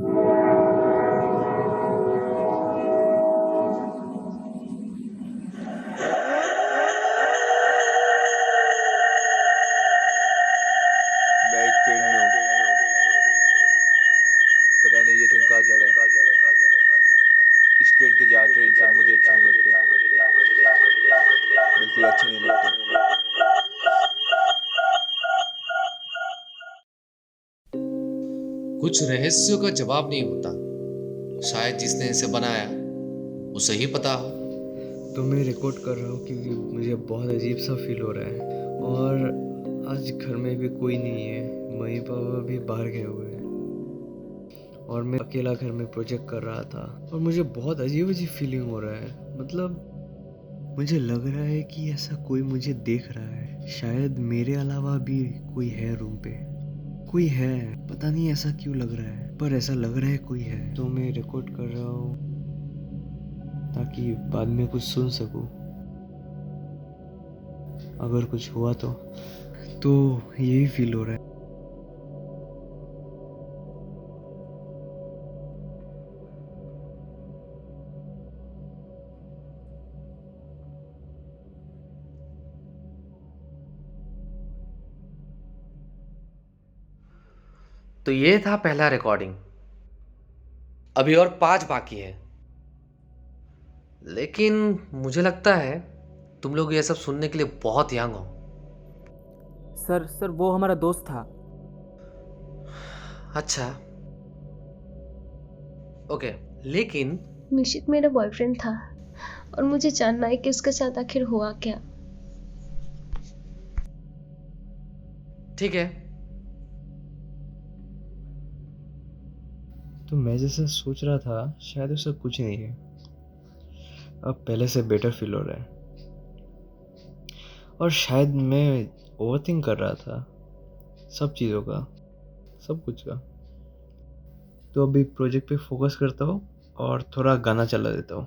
मैं एक ट्रेन में हूँ। पता नहीं ये ट्रेन कहाँ जा रहा है। इस ट्रेन के ज़्यादातर इंसान मुझे अच्छे नहीं लगते, बिल्कुल अच्छे नहीं लगते। कुछ रहस्यों का जवाब नहीं होता, शायद जिसने इसे बनाया उसे ही पता हो। तो मैं रिकॉर्ड कर रहा हूँ क्योंकि मुझे बहुत अजीब सा फील हो रहा है। और आज घर में भी कोई नहीं है, मम्मी पापा भी बाहर गए हुए हैं और मैं अकेला घर में प्रोजेक्ट कर रहा था और मुझे बहुत अजीब अजीब फीलिंग हो रहा है। मतलब मुझे लग रहा है कि ऐसा कोई मुझे देख रहा है, शायद मेरे अलावा भी कोई है रूम पे, कोई है। पता नहीं ऐसा क्यों लग रहा है, पर ऐसा लग रहा है कोई है। तो मैं रिकॉर्ड कर रहा हूँ ताकि बाद में कुछ सुन सकूं अगर कुछ हुआ तो यही फील हो रहा है। तो ये था पहला रिकॉर्डिंग। अभी और 5 बाकी है, लेकिन मुझे लगता है तुम लोग ये सब सुनने के लिए बहुत यंग हो। सर सर वो हमारा दोस्त था। अच्छा, ओके, लेकिन निशित मेरा बॉयफ्रेंड था और मुझे जानना है कि उसके साथ आखिर हुआ क्या। ठीक है। तो मैं जैसा सोच रहा था शायद उसका कुछ नहीं है, अब पहले से बेटर फील हो रहा है। और शायद मैं ओवरथिंक कर रहा था सब चीज़ों का, सब कुछ का। तो अभी प्रोजेक्ट पे फोकस करता हूँ और थोड़ा गाना चला देता हूँ।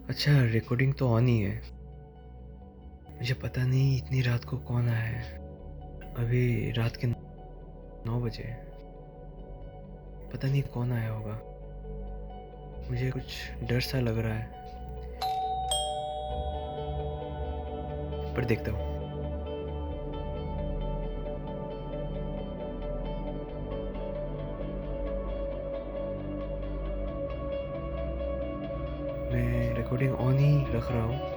अच्छा, रिकॉर्डिंग तो ऑन ही है। मुझे पता नहीं इतनी रात को कौन आया है। अभी रात के 9 बजे हैं। पता नहीं कौन आया होगा। मुझे कुछ डर सा लग रहा है, पर देखता हूँ। मैं रिकॉर्डिंग ऑन ही रख रहा हूँ।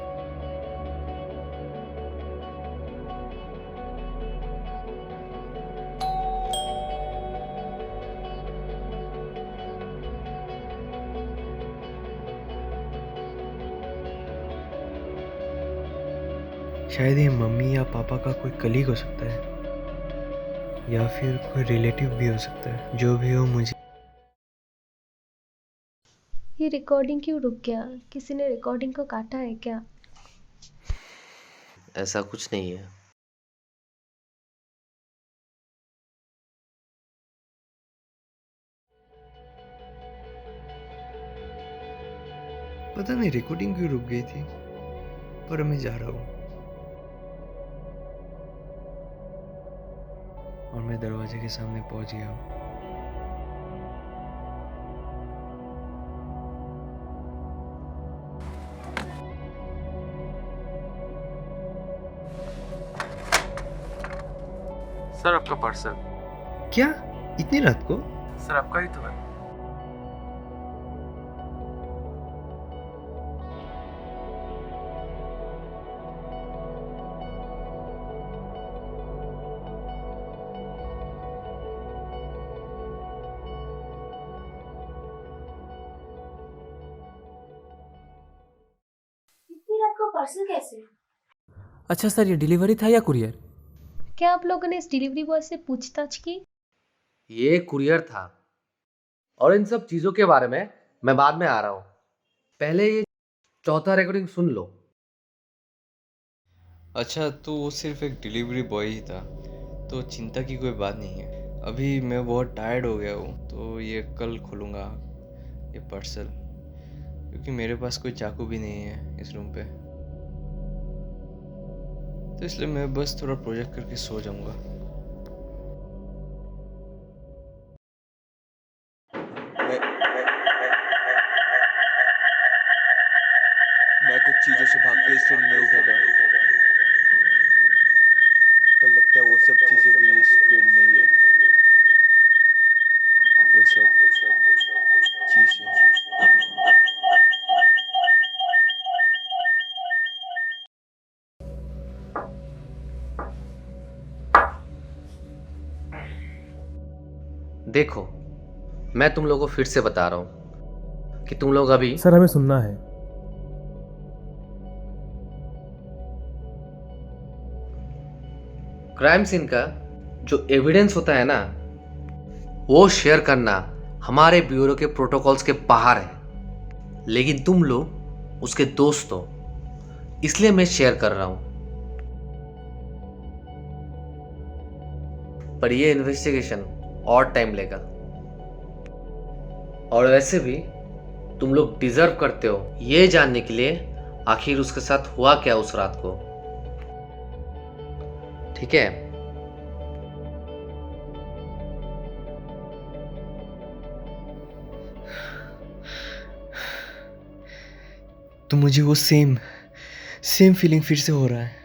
शायद ये मम्मी या पापा का कोई कलीग हो सकता है या फिर कोई रिलेटिव भी हो सकता है। जो भी हो, मुझे ये रिकॉर्डिंग क्यों रुक गया? किसी ने रिकॉर्डिंग को काटा है क्या? ऐसा कुछ नहीं है। पता नहीं रिकॉर्डिंग क्यों रुक गई थी, पर मैं जा रहा हूँ। और मैं दरवाजे के सामने पहुंच गया हूँ। सर आपका पार्सल। क्या, इतनी रात को? सर आपका ही तो है। इतनी रात को पार्सल कैसे? अच्छा सर, ये डिलीवरी था या कुरियर? क्या आप लोगों ने इस डिलीवरी बॉय से पूछताछ की? ये कुरियर था और इन सब चीजों के बारे में मैं बाद में आ रहा हूँ। पहले ये चौथा रिकॉर्डिंग सुन लो। अच्छा, तो वो सिर्फ एक डिलीवरी बॉय ही था, तो चिंता की कोई बात नहीं है। अभी मैं बहुत टायर्ड हो गया हूँ, तो ये कल खोलूँगा ये पार्सल, क्योंकि मेरे पास कोई चाकू भी नहीं है इस रूम पे। तो इसलिए मैं बस थोड़ा प्रोजेक्ट करके सो जाऊँगा। मैं मैं कुछ चीज़ों से भाग के इस ट्रेन में उठा था, पर लगता है वो सब चीज़ें भी इस ट्रेन में ही है। वो सब चीज़ें। देखो, मैं तुम लोगों को फिर से बता रहा हूँ कि तुम लोग अभी सर हमें सुनना है। क्राइम सीन का जो एविडेंस होता है ना, वो शेयर करना हमारे ब्यूरो के प्रोटोकॉल्स के बाहर है। लेकिन तुम लोग उसके दोस्त हो, इसलिए मैं शेयर कर रहा हूं। पर ये इन्वेस्टिगेशन और टाइम लेगा, और वैसे भी तुम लोग डिजर्व करते हो ये जानने के लिए आखिर उसके साथ हुआ क्या उस रात को। ठीक है? तो मुझे वो सेम फीलिंग फिर से हो रहा है,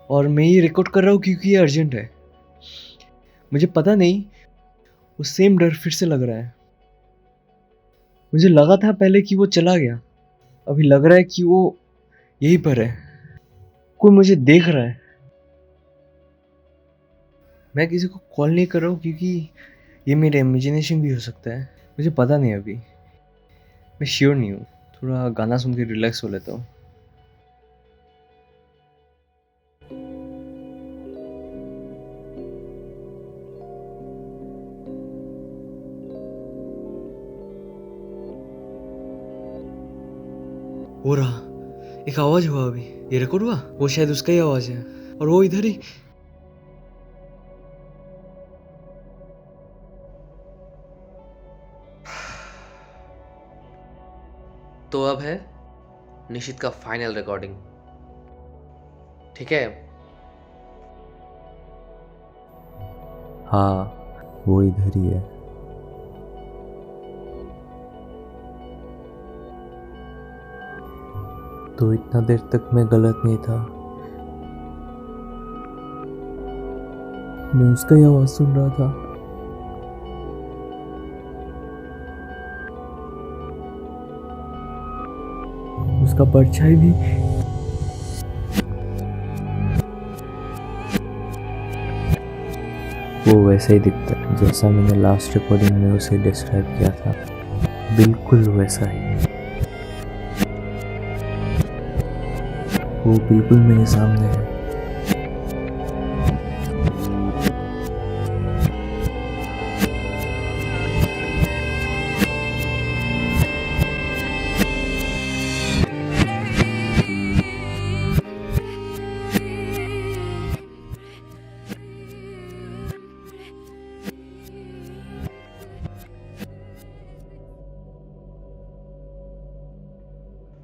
और मैं ये रिकॉर्ड कर रहा हूँ क्योंकि ये अर्जेंट है। मुझे पता नहीं, वो सेम डर फिर से लग रहा है। मुझे लगा था पहले कि वो चला गया, अभी लग रहा है कि वो यहीं पर है, कोई मुझे देख रहा है। मैं किसी को कॉल नहीं कर रहा हूँ क्योंकि ये मेरा इमेजिनेशन भी हो सकता है, मुझे पता नहीं अभी, मैं श्योर नहीं हूँ। थोड़ा गाना सुन के रिलैक्स हो लेता हूँ। हो रहा, एक आवाज हुआ अभी, ये रिकॉर्ड हुआ, वो शायद उसका ही आवाज है, और वो इधर ही। तो अब है निशित का फाइनल रिकॉर्डिंग। ठीक है? हाँ, वो इधर ही है। तो इतना देर तक मैं गलत नहीं था, मैं उसका ही आवाज सुन रहा था। उसका परछाई भी वो वैसा ही दिखता है जैसा मैंने लास्ट रिकॉर्डिंग में उसे डिस्क्राइब किया था, बिल्कुल वैसा ही। वो बिल्कुल मेरे सामने है।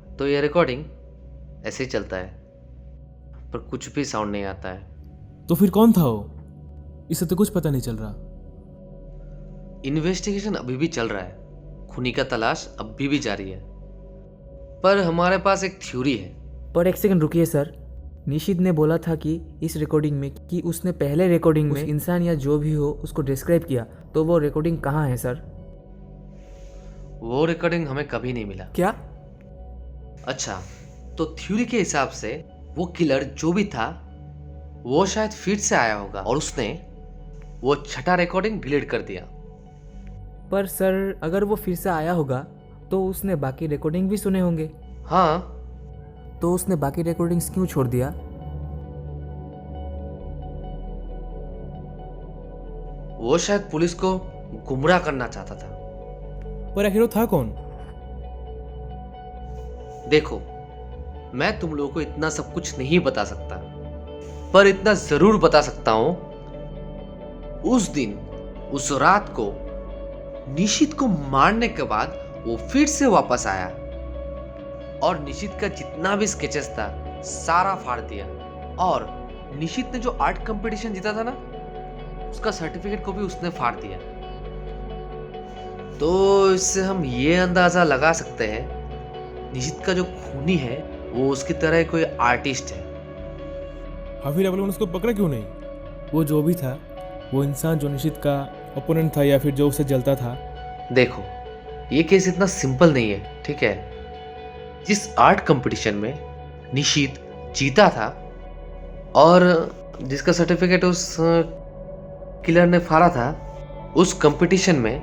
तो ये रिकॉर्डिंग ऐसे ही चलता है, पर कुछ भी साउंड नहीं आता है। तो फिर कौन था वो? इसे तो कुछ पता नहीं चल रहा। इन्वेस्टिगेशन अभी भी चल रहा है, खूनी का तलाश अभी भी जारी है, पर हमारे पास एक थ्योरी है। पर एक सेकंड रुकिए सर, निशित ने बोला था कि इस रिकॉर्डिंग में कि उसने पहले रिकॉर्डिंग में इंसान या जो भी हो उसको डिस्क्राइब किया, तो वो रिकॉर्डिंग कहाँ है सर? वो रिकॉर्डिंग हमें कभी नहीं मिला। क्या? अच्छा, तो थ्योरी के हिसाब से वो किलर जो भी था वो शायद फिर से आया होगा और उसने वो छठा रिकॉर्डिंग डिलीट कर दिया। पर सर अगर वो फिर से आया होगा तो उसने बाकी रिकॉर्डिंग भी सुने होंगे। हाँ, तो उसने बाकी रिकॉर्डिंग्स क्यों छोड़ दिया? वो शायद पुलिस को गुमराह करना चाहता था। पर आखिर वो था कौन? देखो, मैं तुम लोगों को इतना सब कुछ नहीं बता सकता, पर इतना जरूर बता सकता हूं, उस दिन, उस रात को निशित को मारने के बाद वो फिर से वापस आया और निशित का जितना भी स्केचेस था सारा फाड़ दिया। और निशित ने जो आर्ट कंपटीशन जीता था ना, उसका सर्टिफिकेट को भी उसने फाड़ दिया। तो इससे हम ये अंदाजा लगा सकते हैं निशित का जो खूनी है वो उसकी तरह कोई आर्टिस्ट है। फिर आप लोगों ने उसको पकड़ा क्यों नहीं? वो जो भी था, वो इंसान जो निशित का ओपोनेंट था या फिर जो उसे जलता था। देखो, ये केस इतना सिंपल नहीं है, ठीक है? जिस आर्ट कंपटीशन में निशित जीता था और जिसका सर्टिफिकेट उस किलर ने फाड़ा था, उस कंपटीशन में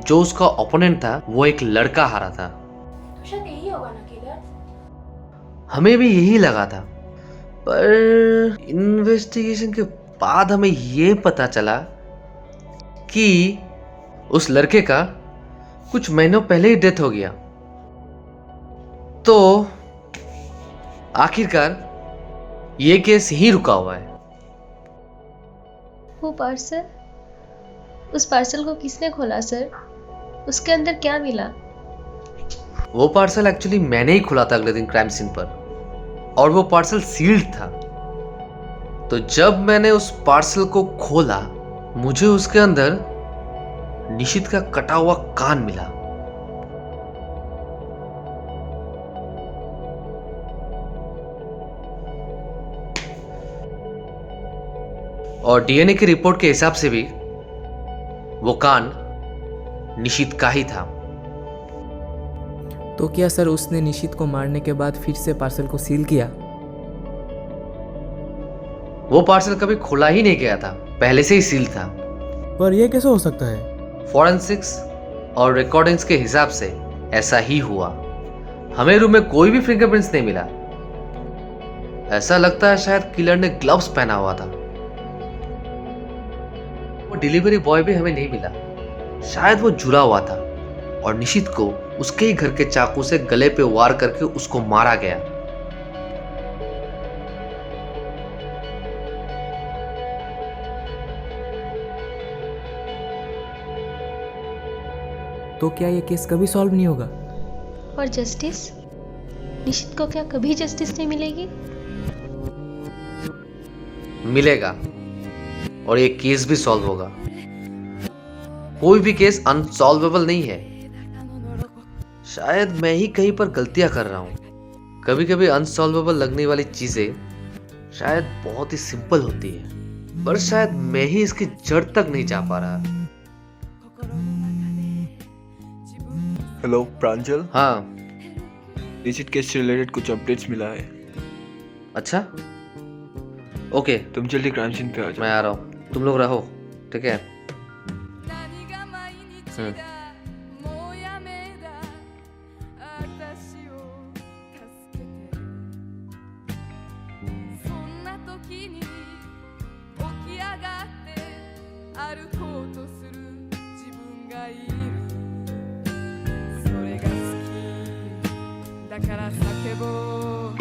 जो उसका ओपोनेंट था वो एक लड़का हारा था। तो शायद यही होगा ना किलर। हमें भी यही लगा था, पर इन्वेस्टिगेशन के बाद हमें ये पता चला कि उस लड़के का कुछ महीनों पहले ही डेथ हो गया। तो आखिरकार ये केस ही रुका हुआ है। वो पार्सल, उस पार्सल को किसने खोला सर? उसके अंदर क्या मिला? वो पार्सल एक्चुअली मैंने ही खुला था अगले दिन क्राइम सीन पर, और वो पार्सल सील्ड था। तो जब मैंने उस पार्सल को खोला, मुझे उसके अंदर निशित का कटा हुआ कान मिला। और डीएनए की रिपोर्ट के हिसाब से भी वो कान निशित का ही था। तो क्या सर उसने निशित को मारने के बाद फिर से पार्सल को सील किया? वो पार्सल कभी खुला ही नहीं गया था, पहले से ही सील था। पर यह कैसे हो सकता है? फॉरेंसिक्स और रिकॉर्डिंग्स के हिसाब से ऐसा ही हुआ। हमें रूम में कोई भी फिंगरप्रिंट्स नहीं मिला। ऐसा लगता है शायद किलर ने ग्लव्स पहना हुआ था। वो डिलीवरी बॉय भी हमें नहीं मिला, शायद वो जुड़ा हुआ था और निशित को उसके ही घर के चाकू से गले पे वार करके उसको मारा गया। तो क्या ये केस कभी सॉल्व नहीं होगा? और जस्टिस? निशित को क्या कभी जस्टिस नहीं मिलेगी? मिलेगा और ये केस भी सॉल्व होगा। कोई भी केस अनसॉल्वेबल नहीं है। शायद मैं ही कहीं पर गलतियां कर रहा हूं। कभी कभी अनसॉल्वेबल लगने वाली चीजें शायद बहुत ही सिंपल होती है, पर शायद मैं ही इसकी जड़ तक नहीं जा पा रहा। हेलो प्रांजल, हाँ, निशित केस से रिलेटेड कुछ अपडेट्स मिला है। अच्छा, ओके, तुम जल्दी क्राइम सीन पे आ जाओ। मैं आ रहा हूँ, तुम लोग रहो, ठीक है? हम्म। もうやめだ私を助けてそんな時に起き上がって歩こうとする自分がいるそれが好きだから叫ぼう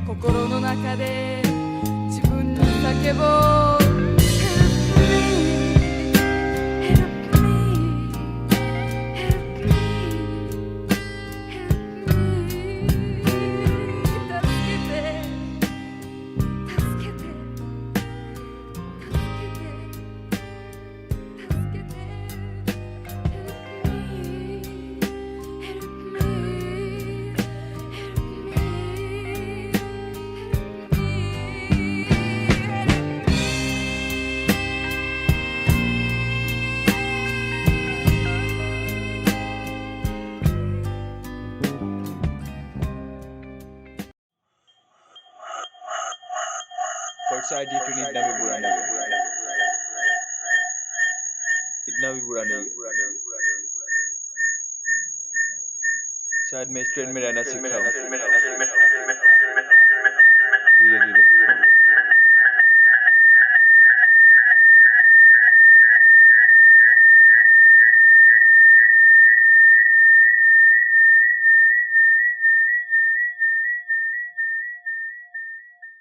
心の中で自分に叫ぼうपर शायद ये ट्रेन इतना भी बुरा नहीं है। इतना भी बुरा नहीं है। शायद मैं इस ट्रेन में रहना सीख रहा हूँ धीरे धीरे।